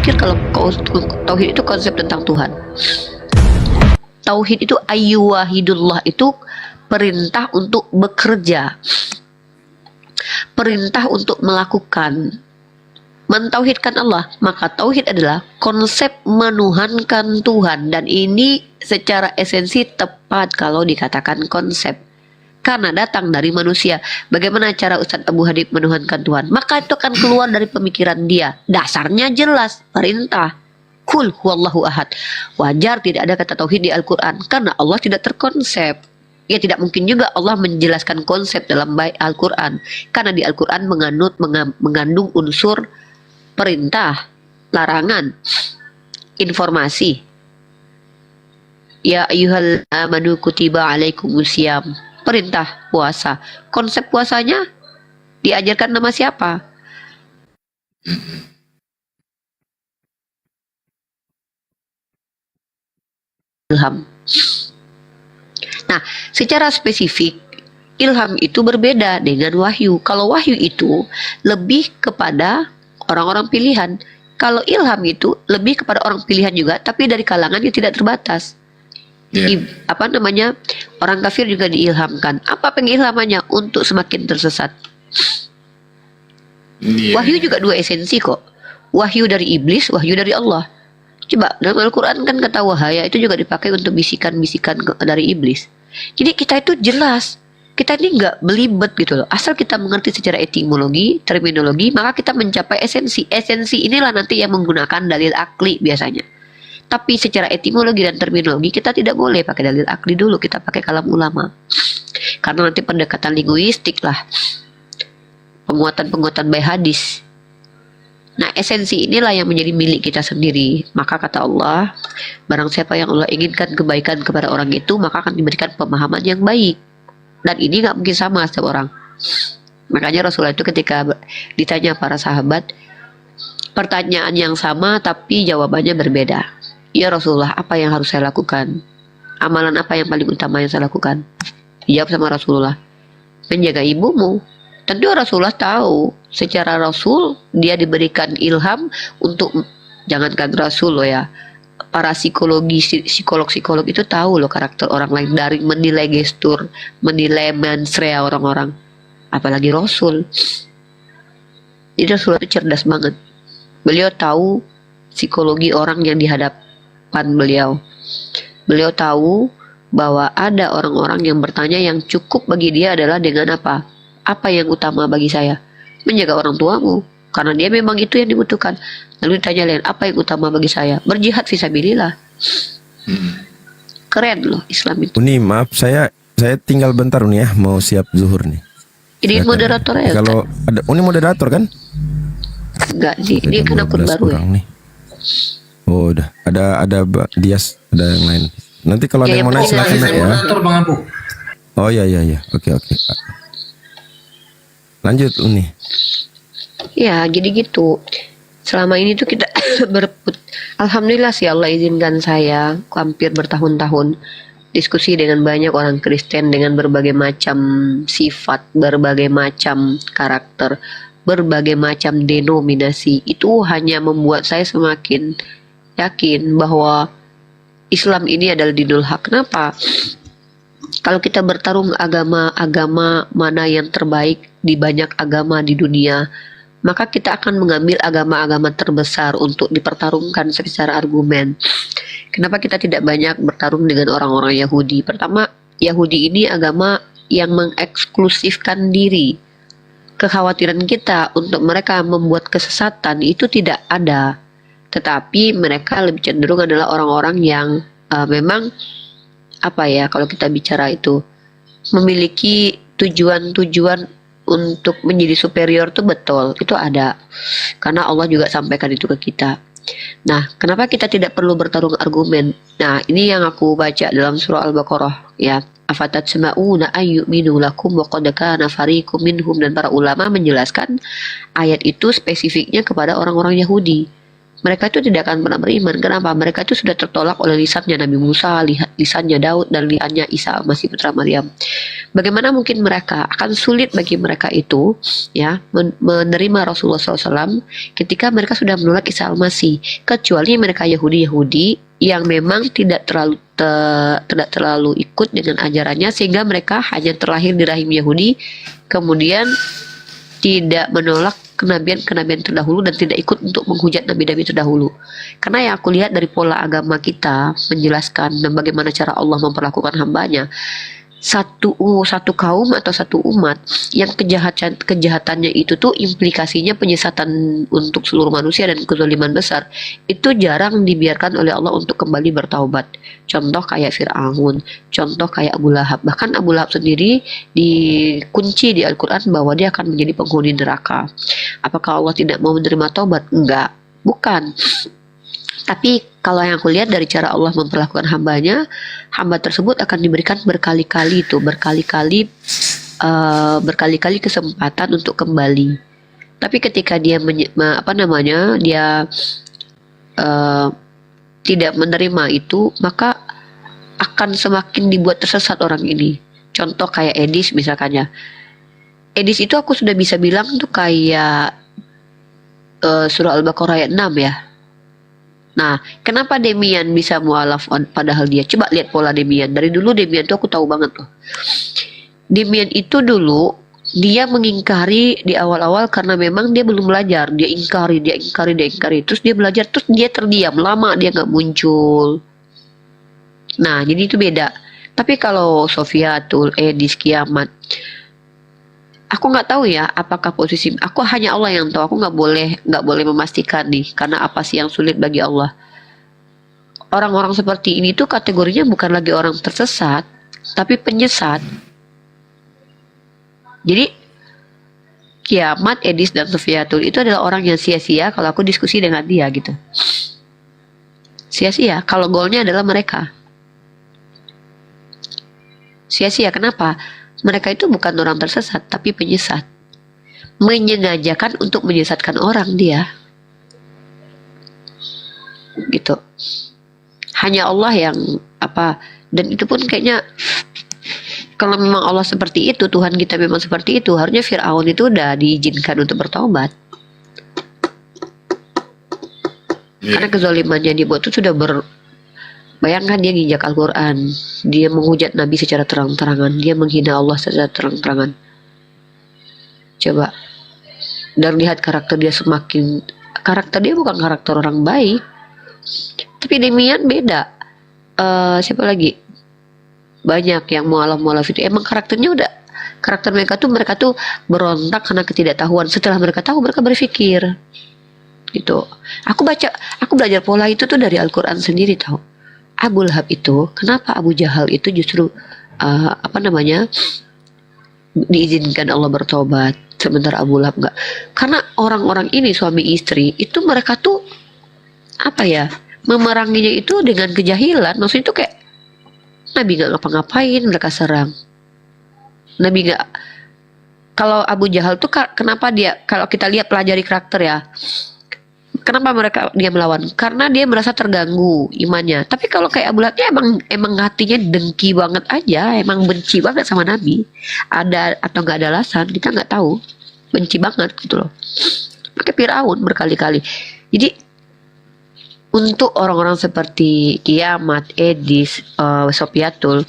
berpikir kalau tauhid itu konsep tentang Tuhan. Tauhid itu ayyuwahidullah, itu perintah untuk bekerja, perintah untuk melakukan, mentauhidkan Allah. Maka tauhid adalah konsep menuhankan Tuhan, dan ini secara esensi tepat kalau dikatakan konsep, karena datang dari manusia. Bagaimana cara Ustadz Abu Hadid menuhankan Tuhan? Maka itu akan keluar dari pemikiran dia. Dasarnya jelas, perintah. Kul huwallahu ahad. Wajar tidak ada kata tauhid di Al-Quran, karena Allah tidak terkonsep. Ya, tidak mungkin juga Allah menjelaskan konsep dalam Al-Quran, karena di Al-Quran mengandung unsur perintah, larangan, informasi. Ya ayyuhal amanu kutiba alaikumusiyam, perintah puasa. Konsep puasanya diajarkan nama siapa? Ilham. Nah, secara spesifik ilham itu berbeda dengan wahyu. Kalau wahyu itu lebih kepada orang-orang pilihan. Kalau ilham itu lebih kepada orang pilihan juga, tapi dari kalangan yang tidak terbatas. Orang kafir juga diilhamkan. Apa pengilhamannya? Untuk semakin tersesat. Wahyu juga dua esensi kok. Wahyu dari iblis, wahyu dari Allah. Coba dalam Al-Quran kan kata wahaya itu juga dipakai untuk bisikan-bisikan dari iblis. Jadi kita itu jelas, kita ini nggak belibet gitu loh. Asal kita mengerti secara etimologi, terminologi, maka kita mencapai esensi. Esensi inilah nanti yang menggunakan dalil akli biasanya. Tapi secara etimologi dan terminologi kita tidak boleh pakai dalil akli dulu, kita pakai kalam ulama. Karena nanti pendekatan linguistik lah, penguatan-penguatan by hadis. Nah, esensi inilah yang menjadi milik kita sendiri. Maka kata Allah, barang siapa yang Allah inginkan kebaikan kepada orang itu, maka akan diberikan pemahaman yang baik. Dan ini nggak mungkin sama setiap orang. Makanya Rasulullah itu ketika ditanya para sahabat, pertanyaan yang sama tapi jawabannya berbeda. Ya Rasulullah, apa yang harus saya lakukan? Amalan apa yang paling utama yang saya lakukan? Dijawab sama Rasulullah, menjaga ibumu. Tentu Rasulullah tahu, secara Rasul dia diberikan ilham untuk, jangankan Rasul loh ya, para psikolog-psikolog itu tahu loh karakter orang lain, dari menilai gestur, menilai mensrea orang-orang, apalagi Rasul. Jadi Rasulullah itu cerdas banget. Beliau tahu psikologi orang yang di hadapan beliau. Beliau tahu bahwa ada orang-orang yang bertanya yang cukup bagi dia adalah dengan apa? Apa yang utama bagi saya? Menjaga orang tuamu, karena dia memang itu yang dibutuhkan. Lalu ditanya lain, apa yang utama bagi saya? Berjihad fisabilillah. Keren loh Islam itu. Uni, maaf saya tinggal bentar nih ya, mau siap zuhur nih. Ini moderator ya? Kalau ada Uni moderator kan? Enggak sih, ini kan akun baru ya. Nih. Oh, udah. Ada Dias, ada yang lain. Nanti kalau ada yang mau naik silakan naik ya. Moderator Bang Abu. Oh iya. Oke. Lanjut Uni. Ya, jadi gitu. Selama ini tuh kita alhamdulillah sih Allah izinkan saya hampir bertahun-tahun diskusi dengan banyak orang Kristen dengan berbagai macam sifat, berbagai macam karakter, berbagai macam denominasi. Itu hanya membuat saya semakin yakin bahwa Islam ini adalah dinul haq. Kenapa? Kalau kita bertarung agama mana yang terbaik di banyak agama di dunia, maka kita akan mengambil agama-agama terbesar untuk dipertarungkan secara argumen. Kenapa kita tidak banyak bertarung dengan orang-orang Yahudi? Pertama, Yahudi ini agama yang mengeksklusifkan diri. Kekhawatiran kita untuk mereka membuat kesesatan itu tidak ada. Tetapi mereka lebih cenderung adalah orang-orang yang memang kalau kita bicara itu memiliki tujuan-tujuan untuk menjadi superior itu betul, itu ada, karena Allah juga sampaikan itu ke kita. Nah, kenapa kita tidak perlu bertarung argumen? Nah, ini yang aku baca dalam surah Al-Baqarah ya. Afatatsma'una ayyuminu lakum wa qad kana fariqum minhum, dan para ulama menjelaskan ayat itu spesifiknya kepada orang-orang Yahudi. Mereka itu tidak akan pernah beriman. Kenapa? Mereka itu sudah tertolak oleh lisannya Nabi Musa, lisannya Daud, dan lisannya Isa, masih putra Maryam. Bagaimana mungkin mereka akan sulit bagi mereka itu ya menerima Rasulullah SAW ketika mereka sudah menolak Isa Al-Masih, kecuali mereka Yahudi yang memang tidak terlalu ikut dengan ajarannya sehingga mereka hanya terlahir di rahim Yahudi, kemudian tidak menolak kenabian terdahulu dan tidak ikut untuk menghujat nabi-nabi terdahulu. Karena yang aku lihat dari pola agama kita menjelaskan dan bagaimana cara Allah memperlakukan hambanya, satu kaum atau satu umat yang kejahatannya itu tuh implikasinya penyesatan untuk seluruh manusia dan kezaliman besar, itu jarang dibiarkan oleh Allah untuk kembali bertaubat. Contoh kayak Fir'aun, contoh kayak Abu Lahab. Bahkan Abu Lahab sendiri dikunci di Al-Quran bahwa dia akan menjadi penghuni neraka. Apakah Allah tidak mau menerima taubat? Enggak, bukan. Tapi kalau yang aku lihat dari cara Allah memperlakukan hambanya, hamba tersebut akan diberikan berkali-kali kesempatan untuk kembali. Tapi ketika dia tidak menerima itu, maka akan semakin dibuat tersesat orang ini. Contoh kayak Edis misalkannya. Edis itu aku sudah bisa bilang tuh kayak surah Al-Baqarah ayat 6 ya. Nah, kenapa Demian bisa mualaf padahal dia? Coba lihat pola Demian. Dari dulu Demian tuh aku tahu banget loh. Demian itu dulu dia mengingkari di awal-awal karena memang dia belum belajar. Dia ingkari. Terus dia belajar, terus dia terdiam. Lama dia nggak muncul. Nah, jadi itu beda. Tapi kalau Sofiatul, Edis, Kiamat, aku nggak tahu ya apakah posisi, aku hanya Allah yang tahu. Aku nggak boleh memastikan nih, karena apa sih yang sulit bagi Allah. Orang-orang seperti ini tuh kategorinya bukan lagi orang tersesat, tapi penyesat. Jadi Kiamat, Edis, dan Sofiatul itu adalah orang yang sia-sia kalau aku diskusi dengan dia gitu. Sia-sia kalau goalnya adalah mereka. Sia-sia kenapa? Mereka itu bukan orang tersesat, tapi penyesat. Menyengajakan untuk menyesatkan orang dia. Gitu. Hanya Allah yang dan itu pun kayaknya kalau memang Allah seperti itu, Tuhan kita memang seperti itu, harusnya Fir'aun itu udah diizinkan untuk bertobat. Karena kezalimannya dibuat itu sudah bayangkan dia nginjak Al-Quran, dia menghujat Nabi secara terang-terangan, dia menghina Allah secara terang-terangan. Coba, dan lihat karakter dia bukan karakter orang baik. Tapi Demian beda. Siapa lagi? Banyak yang mualaf itu emang karakter mereka tuh berontak karena ketidaktahuan. Setelah mereka tahu, mereka berpikir gitu. Aku belajar pola itu tuh dari Al-Quran sendiri tahu. Abu Lahab itu, kenapa Abu Jahal itu justru diizinkan Allah bertobat, sementara Abu Lahab enggak? Karena orang-orang ini suami istri itu mereka tuh memeranginya itu dengan kejahilan. Maksudnya itu kayak Nabi nggak ngapa-ngapain, mereka serang. Nabi nggak. Kalau Abu Jahal tuh kenapa dia? Kalau kita lihat pelajari karakter ya. Kenapa dia melawan? Karena dia merasa terganggu imannya. Tapi kalau kayak Abu Lahab emang hatinya dengki banget aja, emang benci banget sama Nabi. Ada atau nggak ada alasan, kita nggak tahu. Benci banget gitu loh. Pakai Fir'aun berkali-kali. Jadi untuk orang-orang seperti Kiamat, Edis, Sofiatul,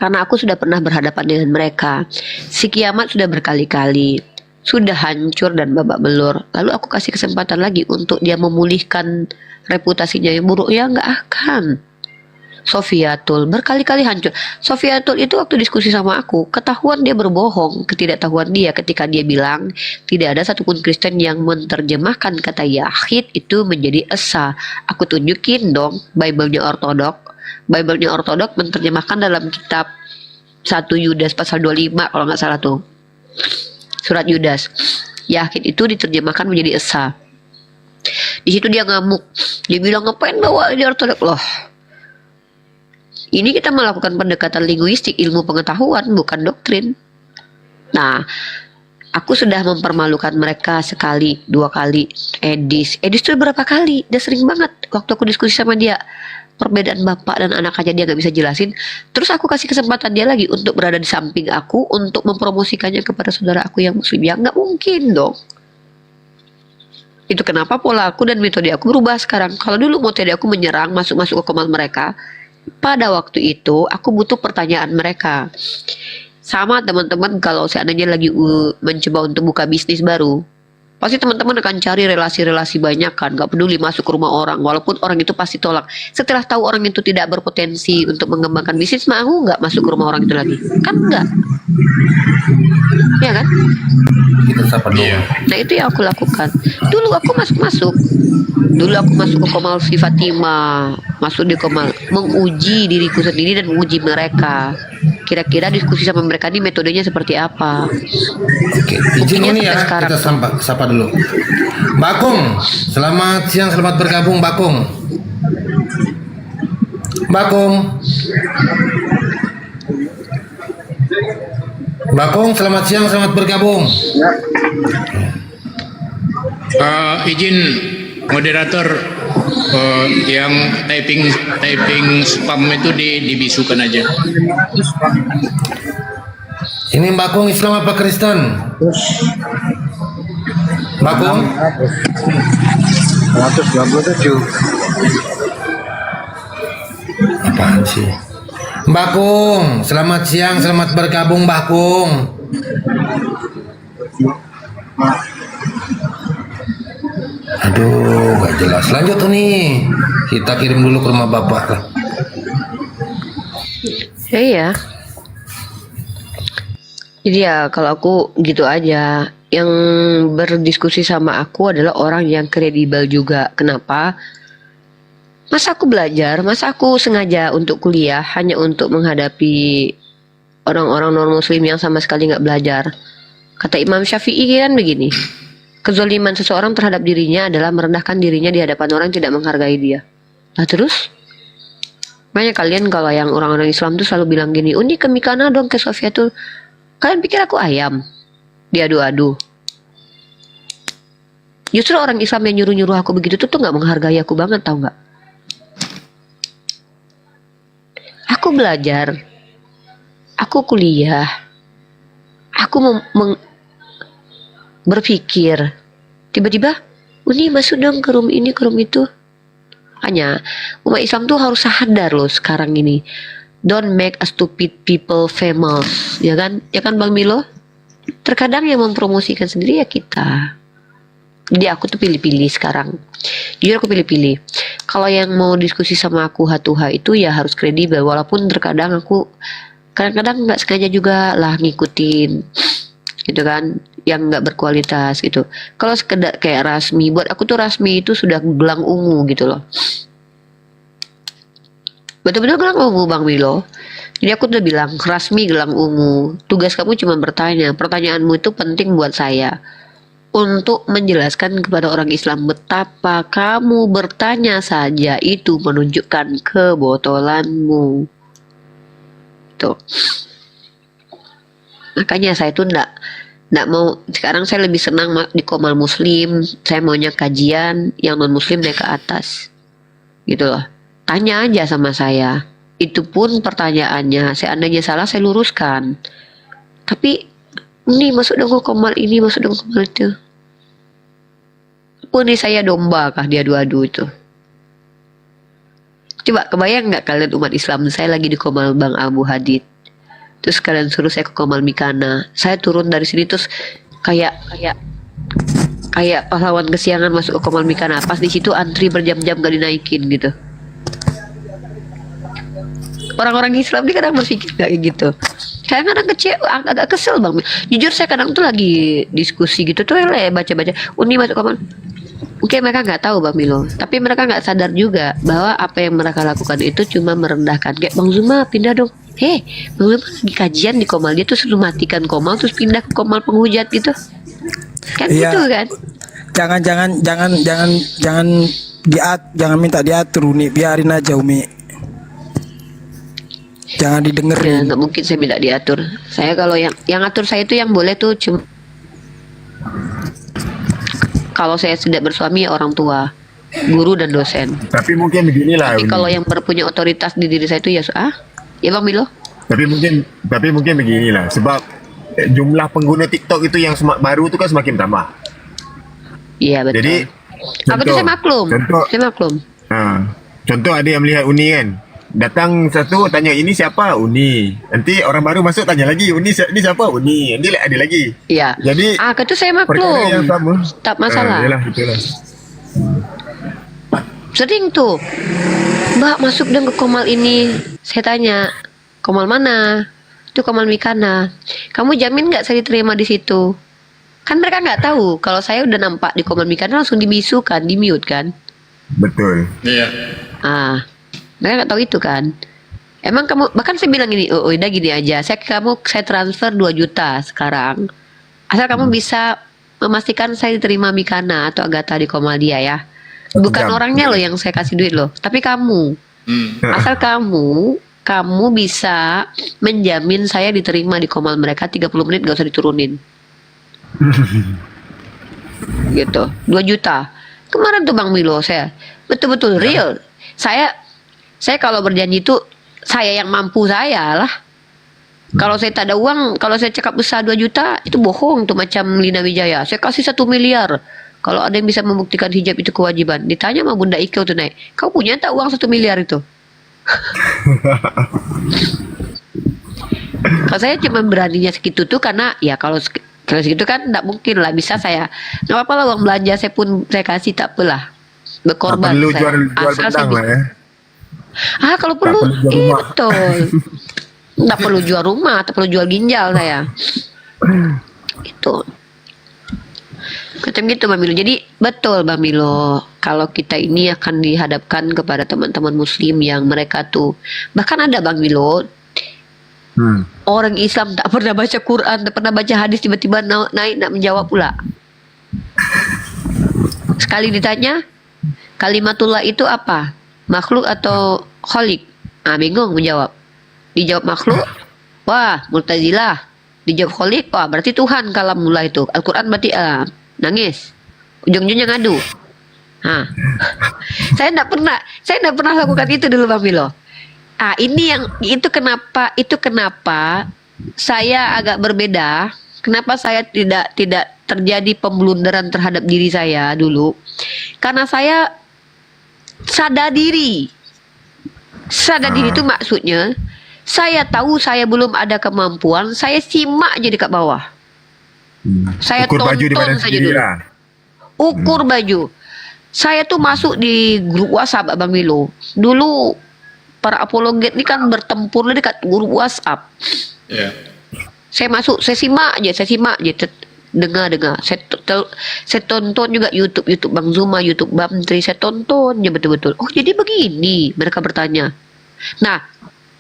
karena aku sudah pernah berhadapan dengan mereka. Si Kiamat sudah berkali-kali sudah hancur dan babak belur, lalu aku kasih kesempatan lagi untuk dia memulihkan reputasinya yang buruk, ya nggak akan. Sofiatul berkali-kali hancur. Sofiatul itu waktu diskusi sama aku, ketahuan dia berbohong, ketidaktahuan dia ketika dia bilang tidak ada satupun Kristen yang menerjemahkan kata Yahid itu menjadi esa. Aku tunjukin dong Bible-nya Ortodok. Bible-nya Ortodok menerjemahkan dalam kitab 1 Yudas pasal 25 kalau nggak salah tuh. Surat Yudas, Yahid itu diterjemahkan menjadi esa. Di situ dia ngamuk. Dia bilang ngapain bawa ini Ortodok loh. Ini kita melakukan pendekatan linguistik, ilmu pengetahuan, bukan doktrin. Nah, aku sudah mempermalukan mereka sekali, 2 kali. Edis tuh berapa kali? Dia sering banget waktu aku diskusi sama dia. perbedaan bapak dan anak aja dia nggak bisa jelasin, terus aku kasih kesempatan dia lagi untuk berada di samping aku untuk mempromosikannya kepada saudara aku yang muslim, ya nggak mungkin dong. Itu kenapa pola aku dan metode aku berubah sekarang. Kalau dulu metode aku menyerang, masuk-masuk ke komen mereka, pada waktu itu aku butuh pertanyaan mereka. Sama teman-teman kalau seandainya lagi mencoba untuk buka bisnis baru, pasti teman-teman akan cari relasi-relasi banyak kan, gak peduli masuk ke rumah orang, walaupun orang itu pasti tolak. Setelah tahu orang itu tidak berpotensi untuk mengembangkan bisnis, mau nggak masuk ke rumah orang itu lagi? Kan enggak, ya kan? Kita sapa dulu. Nah itu yang aku lakukan. Dulu aku masuk-masuk. Dulu aku masuk ke Komal Si Fatima, masuk di Komal, menguji diriku sendiri dan menguji mereka. Kira-kira diskusi sama mereka ini metodenya seperti apa? Oke, izin Buktinya ini sampai ya, sekarang. kita sapa dulu. Mbak Kung, selamat siang, selamat bergabung Mbak Kung. Mbak Kung. Mbak Kung, selamat siang, selamat bergabung. Izin moderator, yang typing spam itu dibisukan aja. Ini Mbak Kung Islam apa Kristen? Mbak Kung? 127. Apaan sih? Mbak Kung, selamat siang, selamat bergabung Mbak Kung. Aduh, gak jelas. Lanjut tuh nih. Kita kirim dulu ke rumah Bapak lah. Iya. Jadi ya kalau aku gitu aja. Yang berdiskusi sama aku adalah orang yang kredibel juga. Kenapa? Masa aku belajar, masa aku sengaja untuk kuliah hanya untuk menghadapi orang-orang non-muslim yang sama sekali nggak belajar. Kata Imam Syafi'i kan begini, kezaliman seseorang terhadap dirinya adalah merendahkan dirinya di hadapan orang yang tidak menghargai dia. Nah terus? Banyak kalian kalau yang orang-orang Islam tuh selalu bilang gini, unik ke Mikana dong, ke Sofia tuh. Kalian pikir aku ayam? Diadu-adu. Justru orang Islam yang nyuruh-nyuruh aku begitu tuh nggak menghargai aku banget, tau nggak? Aku belajar, aku kuliah, aku berpikir, tiba-tiba, Uni masuk dong ke room ini, ke room itu. Hanya umat Islam tuh harus sadar loh sekarang ini. Don't make a stupid people famous, ya kan? Ya kan Bang Milo? Terkadang yang mempromosikan sendiri ya kita. Jadi aku tuh pilih-pilih sekarang. Jujur aku pilih-pilih. Kalau yang mau diskusi sama aku hatuha itu ya harus kredibel. Walaupun terkadang aku kadang-kadang nggak sengaja juga lah ngikutin, gitu kan, yang nggak berkualitas gitu. Kalau sekedar kayak Rasmi, buat aku tuh Rasmi itu sudah gelang ungu gitu loh. Betul-betul gelang ungu Bang Milo. Jadi aku udah bilang, Rasmi gelang ungu. Tugas kamu cuma bertanya. Pertanyaanmu itu penting buat saya. Untuk menjelaskan kepada orang Islam betapa kamu bertanya saja itu menunjukkan kebotolanmu. Tuh. Makanya saya tuh nggak mau, sekarang saya lebih senang di Komal Muslim. Saya maunya kajian yang non Muslim naik ke atas. Gitu loh. Tanya aja sama saya. Itu pun pertanyaannya, seandainya salah saya luruskan. Tapi ini masuk dong ke Komal ini, masuk dong ke Komal itu. Apa nih saya domba kah dia adu-adu itu? Coba kebayang nggak kalian umat Islam, saya lagi di Komal Bang Abu Hadid. Terus kalian suruh saya ke Komal Mikana. Saya turun dari sini terus kayak pahlawan kesiangan masuk ke Komal Mikana. Pas di situ antri berjam-jam gak dinaikin gitu. Orang-orang Islam ini kadang berpikir kayak gitu. Kadang-kadang kecewa, agak kesel Bang. Jujur saya kadang tuh lagi diskusi gitu tuh baca-baca. Uni masuk Komal. Mungkin mereka nggak tahu Bang Milo, tapi mereka nggak sadar juga bahwa apa yang mereka lakukan itu cuma merendahkan. Kayak Bang Zuma pindah dong. Bang Zuma lagi kajian di Komal, dia tuh suruh matikan Komal terus pindah ke Komal penghujat gitu. Kan Iya. gitu kan? Jangan minta diatur nih, biarin aja Umi. Jangan Ya didengerin. nggak mungkin saya minta diatur. Saya kalau yang atur saya itu yang boleh tuh cuma kalau saya tidak bersuami ya orang tua. guru dan dosen. Tapi mungkin beginilah. Tapi Uni. kalau yang berpunya otoritas di diri saya itu ya ya Bang Milo. Tapi mungkin beginilah. Sebab jumlah pengguna TikTok itu yang baru itu kan semakin tambah. Iya betul. Jadi Apa itu saya maklum. Contoh, Saya maklum. contoh ada yang melihat Uni kan. Datang satu tanya ini siapa? Uni. Nanti orang baru masuk tanya lagi ini siapa? Uni. Nanti ada lagi. Iya. Jadi itu saya perkara yang maklum. sama. Tak masalah. Yalah, itulah. Sering tuh. Mbak masuk dong ke Komal ini. Saya tanya, Komal mana? Itu Komal Mikana. Kamu jamin nggak saya diterima di situ? Kan mereka nggak tahu kalau saya udah nampak di Komal Mikana langsung dibisukan, di mute kan? Betul. Iya. Mereka nggak tahu itu kan? Emang kamu, bahkan saya bilang gini, udah gini aja, saya transfer 2 juta sekarang. Asal kamu bisa memastikan saya diterima Mikana atau Agatha di Komaldia ya. Bukan Jam. orangnya loh yang saya kasih duit loh, tapi kamu. Asal kamu bisa menjamin saya diterima di Komal mereka 30 menit gak usah diturunin. Gitu. 2 juta. Kemarin tuh Bang Milo saya betul-betul real. Saya kalau berjanji itu saya yang mampu saya lah. Kalau saya tak ada uang, kalau saya cakap besar 2 juta itu bohong tuh macam Lina Wijaya. Saya kasih 1 miliar. Kalau ada yang bisa membuktikan hijab itu kewajiban. Ditanya sama Bunda Ike tuh naik. Kau punya tak uang 1 miliar itu? Kalau saya cuma beraninya segitu tuh karena ya kalau segitu kan tidak mungkin lah bisa saya. Nggak apa-apa lah uang belanja saya pun saya kasih tak apalah. Berkorban Tak perlu saya. jual pedang lah ya. Kalau perlu, perlu jual rumah. betul. Tak perlu jual rumah, tak perlu jual ginjal saya. Itu. Macam gitu Bang Milo. Jadi betul Bang Milo, kalau kita ini akan dihadapkan kepada teman-teman muslim yang mereka tuh, bahkan ada Bang Milo, orang Islam tak pernah baca Quran, tak pernah baca hadis, tiba-tiba naik nak menjawab pula. Sekali ditanya, kalimatullah itu apa? Makhluk atau kholik? Bingung menjawab. Dijawab makhluk, wah Mu'tazilah. Dijawab kholik, wah berarti Tuhan kalamullah itu. Al-Quran berarti nangis. Ujung-ujungnya ngadu. Saya tidak pernah lakukan itu dulu Bang Milo. Itu kenapa saya agak berbeda. Kenapa saya tidak terjadi pembelundaran terhadap diri saya dulu? Karena saya sadar diri. Sadar diri itu maksudnya saya tahu saya belum ada kemampuan, saya simak aja dekat bawah. Saya Ukur baju di tonton badan saja sendiri dulu. lah. Ukur baju. Saya tuh masuk di grup WhatsApp Abang Milo. Dulu para apologet ini kan bertempur dekat grup WhatsApp. Iya. Saya masuk, saya simak aja, dengar. Saya tonton juga YouTube Bang Zuma, YouTube Bang Tri, saya tonton aja betul-betul. Oh jadi begini, mereka bertanya. Nah,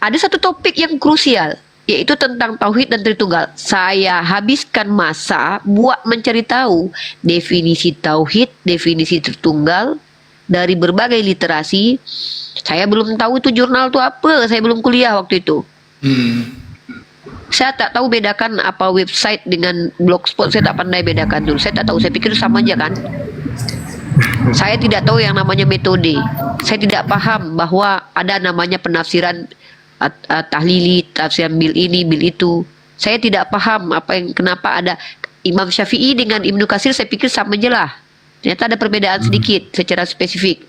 ada satu topik yang krusial, yaitu tentang Tauhid dan Tritunggal. Saya habiskan masa buat mencari tahu definisi Tauhid, definisi Tritunggal, dari berbagai literasi. Saya belum tahu itu jurnal itu apa, saya belum kuliah waktu itu. Saya tak tahu bedakan apa website dengan blogspot, saya tak pandai bedakan dulu. Saya tak tahu, saya pikir sama aja kan. Saya tidak tahu yang namanya metode. Saya tidak paham bahwa ada namanya penafsiran tahlili, tafsiran bil ini, bil itu. Saya tidak paham kenapa ada Imam Syafi'i dengan Ibnu Katsir, saya pikir sama aja lah. Ternyata ada perbedaan sedikit secara spesifik.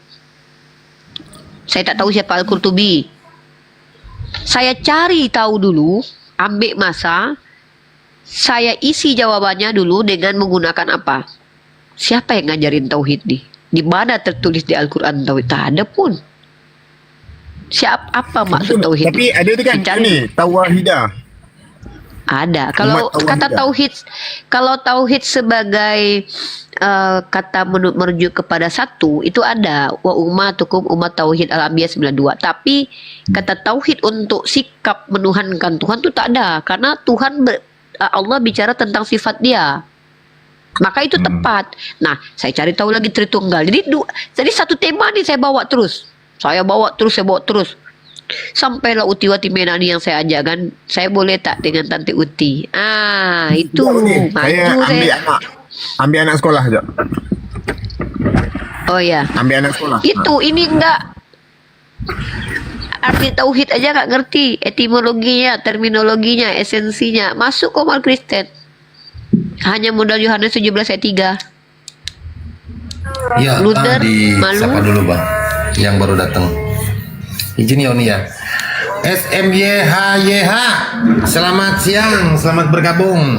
Saya tak tahu siapa Al-Qurtubi. Saya cari tahu dulu, ambil masa, saya isi jawabannya dulu dengan menggunakan apa? Siapa yang ngajarin tauhid nih? Di mana tertulis di Al-Quran tauhid? Tak ada pun. Apa maksud tauhid? Tapi ada tu kan Dicari. ni tawahidah. Ada. Kalau Umat kata tawahidah. tauhid, kalau tauhid sebagai kata merujuk kepada satu, itu ada. Wa ummatukum umat tauhid Al-Anbiya 92. Tapi kata tauhid untuk sikap menuhankan Tuhan itu tak ada. Karena Tuhan Allah bicara tentang sifat dia. Maka itu tepat. Nah, saya cari tahu lagi Tritunggal. Jadi satu tema nih saya bawa terus. Saya bawa terus. Sampailah Uti Wati Menani yang saya ajarkan. Saya boleh tak dengan Tante Uti? Itu Sekejap ni, maju saya ambil anak sekolah sekejap. Oh ya. Ambil anak sekolah. Itu ini enggak arti tauhid aja nggak ngerti, etimologinya, terminologinya, esensinya. Masuk kok mal Kristen. Hanya modal Yohanes 17 ayat 3. Ya, Luther, malu. disapa dulu bang, yang baru datang. Izin ya Uni ya. SMYHYH, selamat siang, selamat bergabung.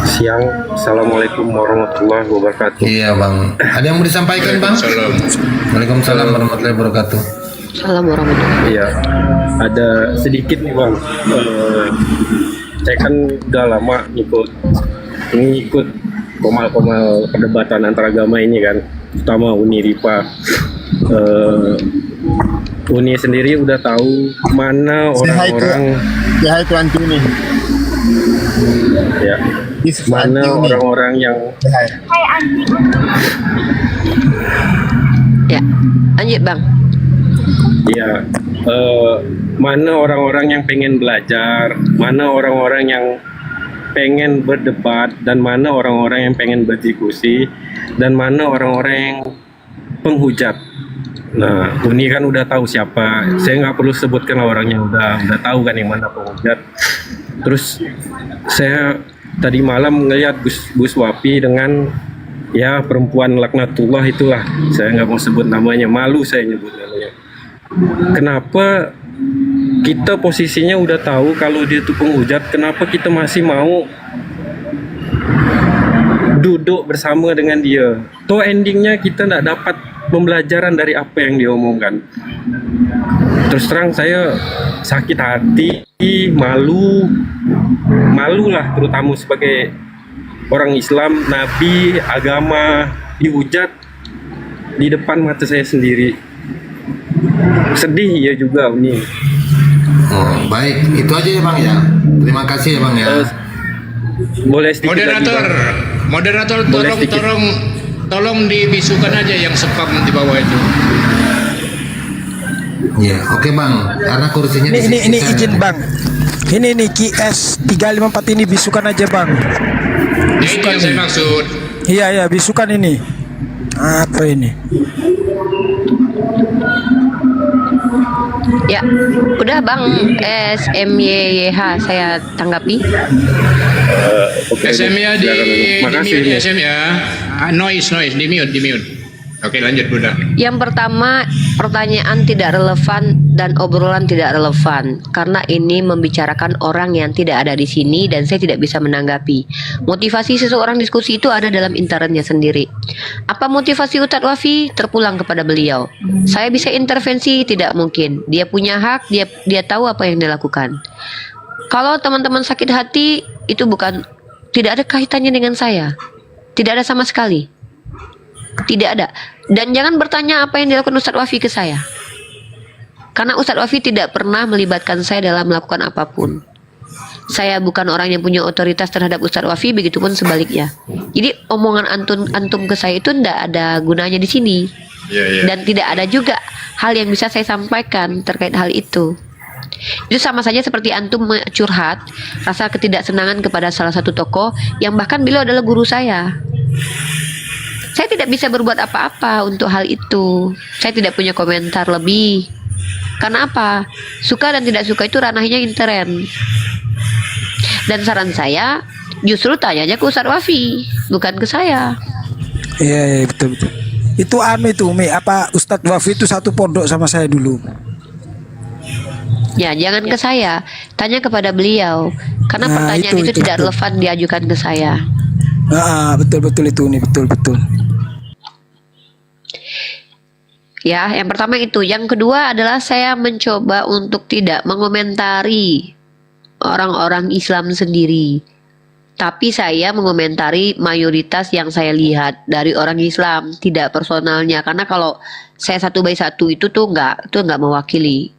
Siang, Assalamualaikum warahmatullahi wabarakatuh. Iya bang, ada yang mau disampaikan bang? Salam. Waalaikumsalam warahmatullahi wabarakatuh. Salam warahmatullahi. Iya, ada sedikit nih bang. Saya kan udah lama ngikut komal-komal perdebatan antar agama ini kan, terutama Uni Ripa. Uni sendiri udah tahu mana orang-orang Ya itu anti ini. ya, mana orang-orang yang Ya, lanjut bang. ya, mana orang-orang yang pengen belajar, mana orang-orang yang pengen berdebat, dan mana orang-orang yang pengen berdiskusi, dan mana orang-orang yang penghujat. Nah, Uni kan udah tahu siapa. Saya nggak perlu sebutkan orangnya, udah tahu kan yang mana penghujat. Terus saya tadi malam ngeliat Gus Wapi dengan ya perempuan laknatullah itulah. Saya nggak mau sebut namanya, malu saya nyebut namanya. Kenapa kita posisinya udah tahu kalau dia itu penghujat, kenapa kita masih mau duduk bersama dengan dia? Toh endingnya kita nggak dapat pembelajaran dari apa yang dia omongkan. Terus terang saya sakit hati, malu lah, terutama sebagai orang Islam, Nabi, agama dihujat di depan mata saya sendiri. Sedih ya juga Uni. Oh, baik, itu aja ya bang ya. Terima kasih ya bang ya. Boleh sedikit lagi, Moderator, Bang? moderator Boleh sedikit. tolong dibisukan aja yang spam di bawah itu. Iya, oke bang. Karena kursinya di sisi Ini saya. izin bang. Ini nih QS 354 ini bisukan aja bang. Ya, itu yang saya maksud. Iya bisukan ini. Apa ini? Ya, udah bang. SMYYH saya tanggapi. Oke, SM-nya di makasih mute nih. SM ya. Noise, di mute. Oke, lanjut Bunda. Yang pertama, pertanyaan tidak relevan dan obrolan tidak relevan karena ini membicarakan orang yang tidak ada di sini dan saya tidak bisa menanggapi. Motivasi seseorang diskusi itu ada dalam internetnya sendiri. Apa motivasi Ustadz Wafi? Terpulang kepada beliau. Saya bisa intervensi? Tidak mungkin. Dia punya hak, dia tahu apa yang dia lakukan. Kalau teman-teman sakit hati, itu tidak ada kaitannya dengan saya. Tidak ada sama sekali. Tidak ada. Dan jangan bertanya apa yang dilakukan Ustadz Wafi ke saya. Karena Ustadz Wafi tidak pernah melibatkan saya dalam melakukan apapun. Saya bukan orang yang punya otoritas terhadap Ustadz Wafi, begitupun sebaliknya. Jadi omongan antum ke saya itu tidak ada gunanya di sini. Dan tidak ada juga hal yang bisa saya sampaikan terkait hal itu. Itu sama saja seperti antum curhat rasa ketidaksenangan kepada salah satu tokoh yang bahkan beliau adalah guru saya. Saya tidak bisa berbuat apa-apa untuk hal itu. Saya tidak punya komentar lebih. Karena apa? Suka dan tidak suka itu ranahnya intern. Dan saran saya justru tanya aja ke Ustadz Wafi, bukan ke saya. Iya betul. Itu itu Mi, apa Ustadz Wafi itu satu pondok sama saya dulu. Ya, jangan ke saya, tanya kepada beliau. Karena Nah, pertanyaan itu tidak betul. relevan diajukan ke saya. Betul itu nih, betul. Ya, yang pertama itu. Yang kedua adalah saya mencoba untuk tidak mengomentari orang-orang Islam sendiri. Tapi saya mengomentari mayoritas yang saya lihat dari orang Islam, tidak personalnya. Karena kalau saya 1/1 itu tuh nggak mewakili.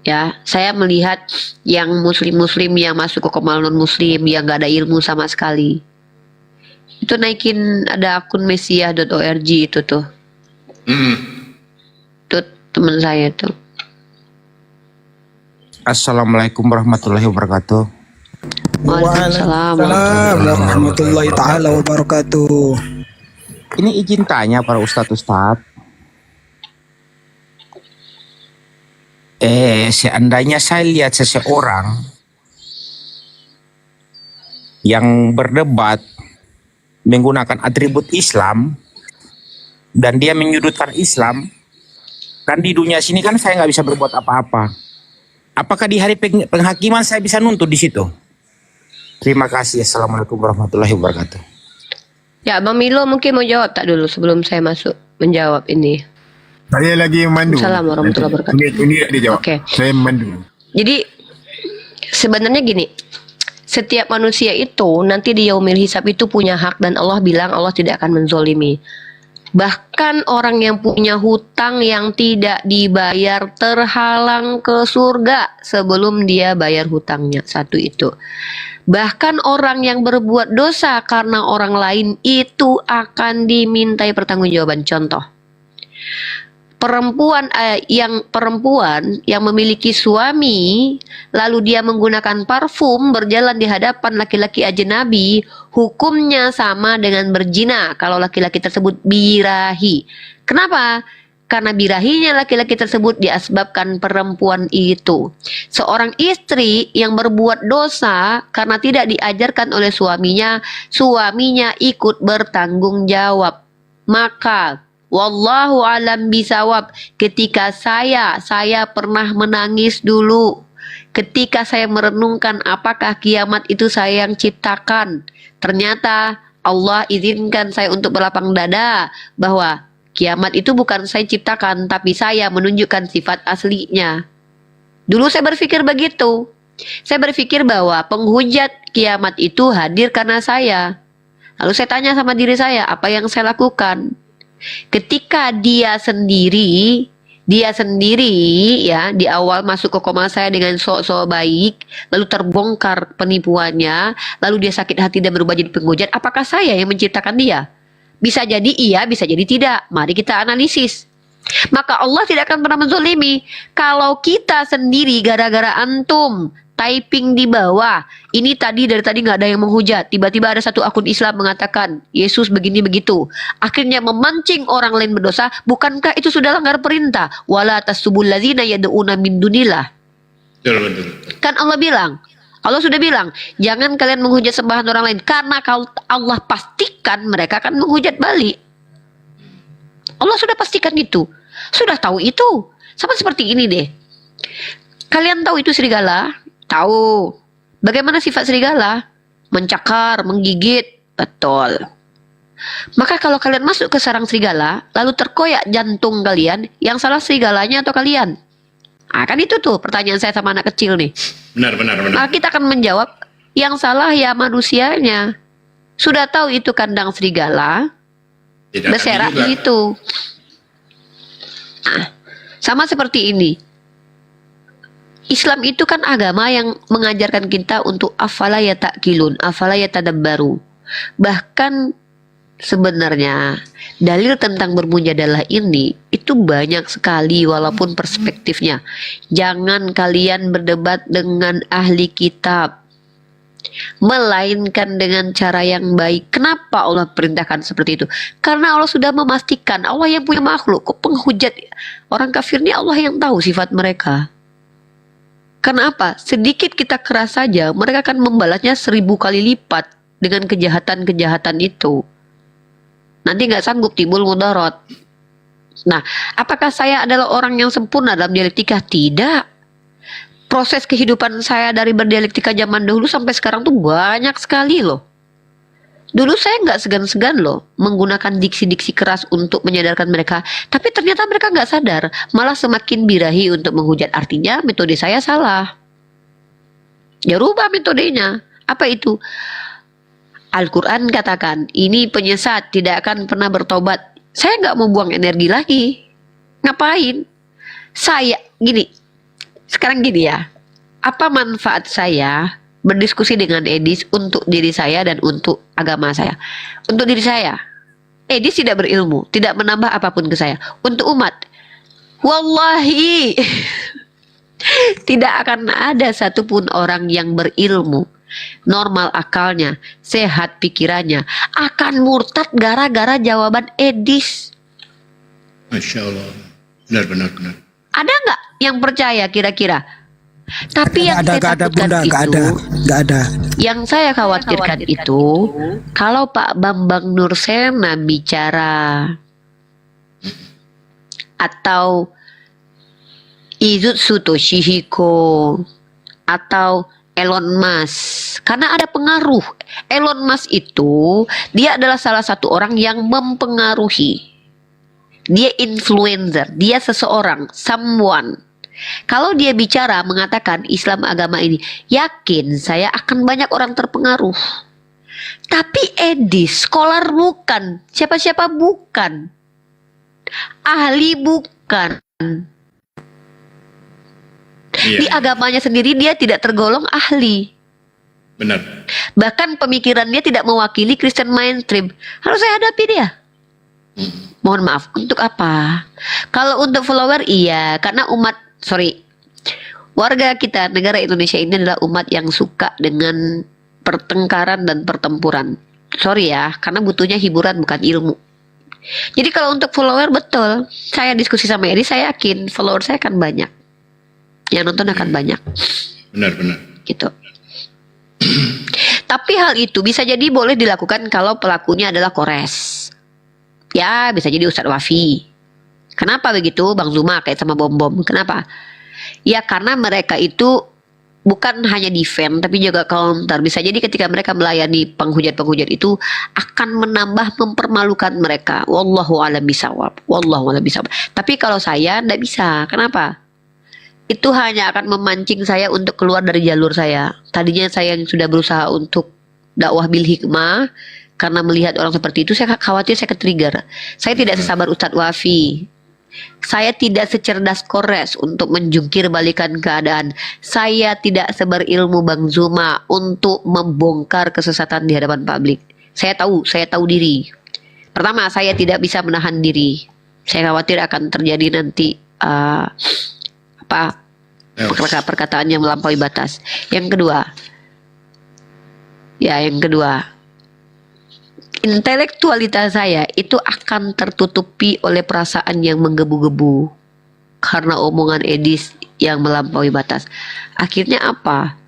Ya, saya melihat yang muslim-muslim yang masuk ke komal non-muslim yang nggak ada ilmu sama sekali. Itu naikin ada akun mesiah.org itu tuh. Itu teman saya tuh. Assalamualaikum warahmatullahi wabarakatuh. Waalaikumsalam. Waalaikumsalam warahmatullahi taala wabarakatuh. ini izin tanya para ustadz. Seandainya saya lihat seseorang yang berdebat menggunakan atribut Islam dan dia menyudutkan Islam, kan di dunia sini kan saya nggak bisa berbuat apa-apa. Apakah di hari penghakiman saya bisa nuntut di situ? Terima kasih. Assalamualaikum warahmatullahi wabarakatuh. Ya, Bang Milo mungkin mau jawab tak dulu sebelum saya masuk menjawab ini. Saya lagi memandu. Assalamualaikum warahmatullahi wabarakatuh. Ini dia jawab. Oke. Saya memandu. Jadi sebenarnya gini, setiap manusia itu nanti di yaumil hisab itu punya hak dan Allah bilang Allah tidak akan menzolimi. Bahkan orang yang punya hutang yang tidak dibayar terhalang ke surga sebelum dia bayar hutangnya. Satu itu. Bahkan orang yang berbuat dosa karena orang lain itu akan dimintai pertanggungjawaban. Contoh, perempuan yang memiliki suami lalu dia menggunakan parfum berjalan di hadapan laki-laki ajnabi, hukumnya sama dengan berzina kalau laki-laki tersebut birahi. Kenapa? Karena birahinya laki-laki tersebut diasbabkan perempuan itu. Seorang istri yang berbuat dosa karena tidak diajarkan oleh suaminya ikut bertanggung jawab. Maka wallahu alam bisawab, ketika saya pernah menangis dulu ketika saya merenungkan apakah kiamat itu saya yang ciptakan. Ternyata Allah izinkan saya untuk berlapang dada bahwa kiamat itu bukan saya ciptakan, tapi saya menunjukkan sifat aslinya. Dulu saya berpikir begitu. Saya berpikir bahwa penghujat kiamat itu hadir karena saya. Lalu saya tanya sama diri saya, apa yang saya lakukan? Ketika dia sendiri ya di awal masuk ke koma saya dengan sok-sok baik, lalu terbongkar penipuannya, lalu dia sakit hati dan berubah jadi penghujat, apakah saya yang menciptakan dia? Bisa jadi iya, bisa jadi tidak. Mari kita analisis. Maka Allah tidak akan pernah menzolimi. Kalau kita sendiri gara-gara antum typing di bawah, ini dari tadi nggak ada yang menghujat, tiba-tiba ada satu akun Islam mengatakan Yesus begini begitu, akhirnya memancing orang lain berdosa, bukankah itu sudah langgar perintah? Wala tasubul ladzina yad'una min dunillah. Betul. Kan Allah sudah bilang, jangan kalian menghujat sembahan orang lain, karena kalau Allah pastikan mereka akan menghujat balik. Allah sudah pastikan itu, sudah tahu itu. Sama seperti ini deh. Kalian tahu itu serigala? Tahu. Bagaimana sifat serigala? Mencakar, menggigit. Betul. Maka kalau kalian masuk ke sarang serigala, lalu terkoyak jantung kalian, yang salah serigalanya atau kalian? Ah, kan itu tuh pertanyaan saya sama anak kecil nih. Benar. Nah, kita akan menjawab, yang salah ya manusianya. Sudah tahu itu kandang serigala, Tidak berserak juga. gitu. Nah, sama seperti ini. Islam itu kan agama yang mengajarkan kita untuk afala yata'qilun, afala yatadabbaru. Bahkan sebenarnya dalil tentang bermujadalah ini itu banyak sekali walaupun perspektifnya. Jangan kalian berdebat dengan ahli kitab, melainkan dengan cara yang baik. Kenapa Allah perintahkan seperti itu? Karena Allah sudah memastikan, Allah yang punya makhluk. Kok penghujat orang kafir ini Allah yang tahu sifat mereka. Karena apa? Sedikit kita keras saja, mereka akan membalasnya 1000 kali lipat dengan kejahatan-kejahatan itu. Nanti nggak sanggup timbul mudarat. Nah, apakah saya adalah orang yang sempurna dalam dialektika? Tidak. Proses kehidupan saya dari berdialektika zaman dahulu sampai sekarang tuh banyak sekali loh. Dulu saya nggak segan-segan loh menggunakan diksi-diksi keras untuk menyadarkan mereka. Tapi ternyata mereka nggak sadar, malah semakin birahi untuk menghujat. Artinya metode saya salah. Ya rubah metodenya. Apa itu? Al-Quran katakan, ini penyesat tidak akan pernah bertobat. Saya nggak mau buang energi lagi. Ngapain? Saya gini. Sekarang gini ya. Apa manfaat saya berdiskusi dengan Edis untuk diri saya dan untuk agama saya? Untuk diri saya, Edis tidak berilmu, tidak menambah apapun ke saya. Untuk umat, wallahi tidak akan ada satupun orang yang berilmu normal akalnya, sehat pikirannya, akan murtad gara-gara jawaban Edis. Masya Allah. Benar, benar, benar. Ada nggak yang percaya kira-kira? Tapi yang saya Gak ada takutkan bunda, itu, gak ada. yang saya khawatirkan itu, kalau Pak Bambang Nursena bicara atau Izutsu Toshihiko atau Elon Musk, karena ada pengaruh. Elon Musk itu dia adalah salah satu orang yang mempengaruhi. Dia influencer, dia seseorang, someone. Kalau dia bicara mengatakan Islam agama ini, yakin saya akan banyak orang terpengaruh. Tapi Edis, scholar bukan, siapa-siapa bukan, ahli bukan. Iya, Di agamanya sendiri dia tidak tergolong ahli. benar. Bahkan pemikiran dia tidak mewakili Kristen mainstream. Harus saya hadapi dia. Mohon maaf, untuk apa? Kalau untuk follower iya, karena warga kita, negara Indonesia ini adalah umat yang suka dengan pertengkaran dan pertempuran. Sorry ya, karena butuhnya hiburan bukan ilmu. Jadi kalau untuk follower betul, saya diskusi sama Eri, saya yakin follower saya akan banyak. Yang nonton akan banyak. Benar, benar. Gitu. Tapi hal itu bisa jadi boleh dilakukan kalau pelakunya adalah Kores. Ya, bisa jadi Ustadz Wafi. Kenapa begitu Bang Zuma kayak sama bom-bom? Kenapa? Ya karena mereka itu bukan hanya defend tapi juga counter. Bisa jadi ketika mereka melayani penghujat-penghujat itu akan menambah mempermalukan mereka. Wallahu a'lam bishawab. Wallahu a'lam bishawab. Tapi kalau saya tidak bisa. Kenapa? Itu hanya akan memancing saya untuk keluar dari jalur saya. Tadinya saya yang sudah berusaha untuk dakwah bil hikmah, karena melihat orang seperti itu saya khawatir saya ke-trigger. Saya tidak sesabar Ustadz Wafi. Saya tidak secerdas Kores untuk menjungkir balikan keadaan. Saya tidak seberilmu Bang Zuma untuk membongkar kesesatan di hadapan publik. Saya tahu diri. Pertama, saya tidak bisa menahan diri. Saya khawatir akan terjadi nanti perkataan yang melampaui batas. Yang kedua, intelektualitas saya itu akan tertutupi oleh perasaan yang menggebu-gebu karena omongan Edis yang melampaui batas. Akhirnya apa?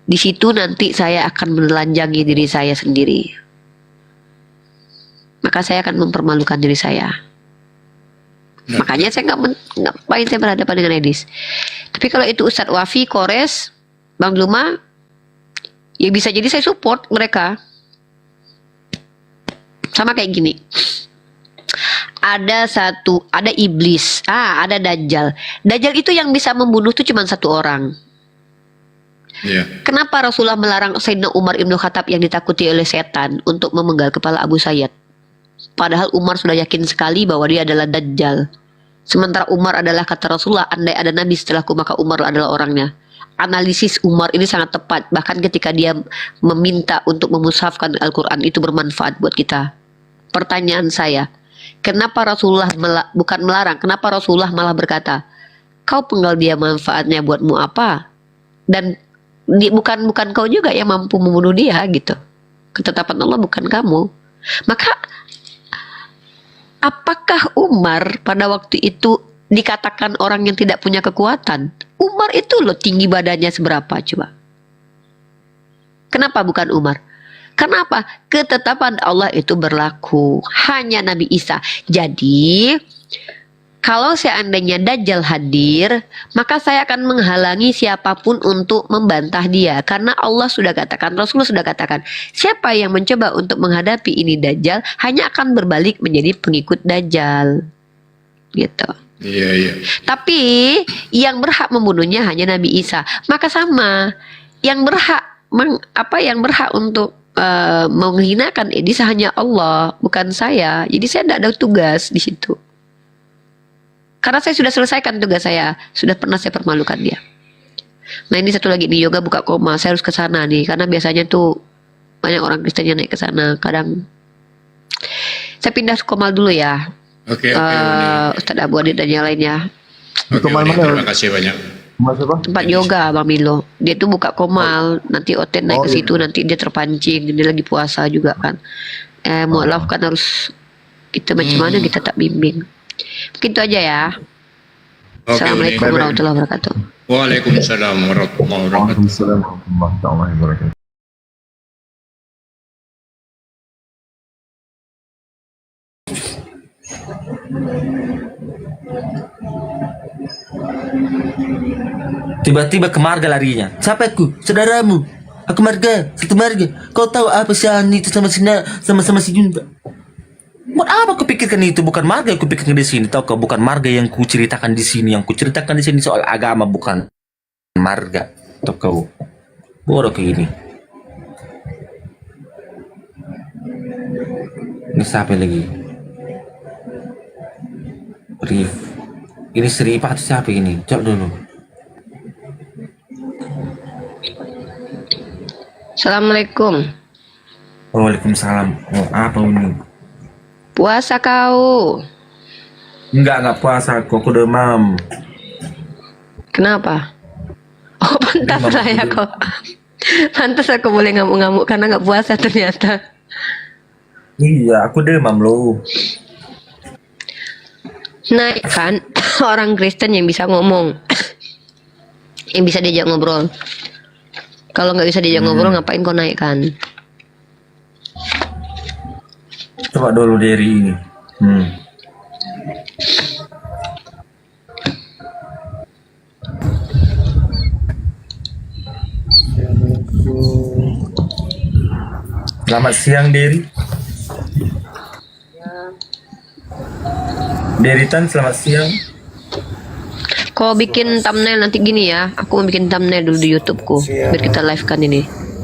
Di situ nanti saya akan menelanjangi diri saya sendiri. Maka saya akan mempermalukan diri saya. Makanya saya ngapain saya berhadapan dengan Edis. Tapi kalau itu Ustadz Wafi, Kores, Bang Zuma, ya bisa jadi saya support mereka. Sama kayak gini. Ada iblis, ada Dajjal. Dajjal itu yang bisa membunuh itu cuma satu orang. Iya. Kenapa Rasulullah melarang Sayyidina Umar Ibn Khattab yang ditakuti oleh setan untuk memenggal kepala Abu Sayyad? Padahal Umar sudah yakin sekali bahwa dia adalah Dajjal. Sementara Umar adalah, kata Rasulullah, andai ada Nabi setelahku maka Umar adalah orangnya. Analisis Umar ini sangat tepat. Bahkan ketika dia meminta untuk memushafkan Al-Quran, itu bermanfaat buat kita. Pertanyaan saya, kenapa Rasulullah bukan melarang? Kenapa Rasulullah malah berkata, kau penggal dia, manfaatnya buatmu apa? Dan bukan kau juga yang mampu membunuh dia gitu. Ketetapan Allah bukan kamu. Maka apakah Umar pada waktu itu dikatakan orang yang tidak punya kekuatan? Umar itu loh tinggi badannya seberapa coba. Kenapa bukan Umar? Kenapa? Ketetapan Allah itu berlaku. Hanya Nabi Isa. Jadi kalau seandainya Dajjal hadir, maka saya akan menghalangi siapapun untuk membantah dia. Karena Allah sudah katakan, Rasulullah sudah katakan, siapa yang mencoba untuk menghadapi ini Dajjal, hanya akan berbalik menjadi pengikut Dajjal. Gitu. Iya. Tapi yang berhak membunuhnya hanya Nabi Isa. Maka sama, yang berhak untuk menghinakan Edis hanya Allah, bukan saya. Jadi saya tidak ada tugas di situ. Karena saya sudah selesaikan tugas saya, sudah pernah saya permalukan dia. Nah ini satu lagi nih, yoga buka koma, saya harus ke sana nih, karena biasanya tuh banyak orang Kristen yang naik ke sana. Kadang saya pindah Komal dulu ya. Oke. Ustadz Abu Adit dan yang lainnya. Oke, terima kasih banyak. Tempat yoga Bang Milo. Dia tuh buka komal, nanti Oten naik ke situ, nanti dia terpancing, dia lagi puasa juga kan. Mualaf kan harus kita macam mana kita tak bimbing. Begitu aja ya. Oke, Assalamualaikum Uni. warahmatullahi wabarakatuh. Waalaikumsalam warahmatullahi wabarakatuh. Tiba-tiba ke marga larinya. Siapa aku? Saudaramu. Aku marga, satu marga. Kau tahu apa si Ani itu sama si Junta? Buat apa aku pikirkan itu? Bukan marga yang aku pikirkan di sini. Tahu kau, bukan marga yang ku ceritakan di sini. Yang ku ceritakan di sini soal agama, bukan marga. Tahu kau, bodoh kayak gini. Ini siapa lagi? Rif. Ini Sri Pak atau siapa ini? Cok dulu. Assalamualaikum. Waalaikumsalam. Oh, apa ini? Puasa kau. Enggak puasa. Aku demam. Kenapa? Oh, pantas Demam lah ya aku. kau. Pantas aku boleh ngamuk-ngamuk karena nggak puasa ternyata. Iya, aku demam loh. Naik kan orang Kristen yang bisa ngomong, yang bisa diajak ngobrol. Kalau nggak bisa diajak ngobrol, ngapain kau naik kan? Coba dulu dari ini. Selamat siang, Dery. Deritan, selamat siang. Kau bikin thumbnail nanti gini ya. Aku mau bikin thumbnail dulu di YouTubeku biar kita live kan ini.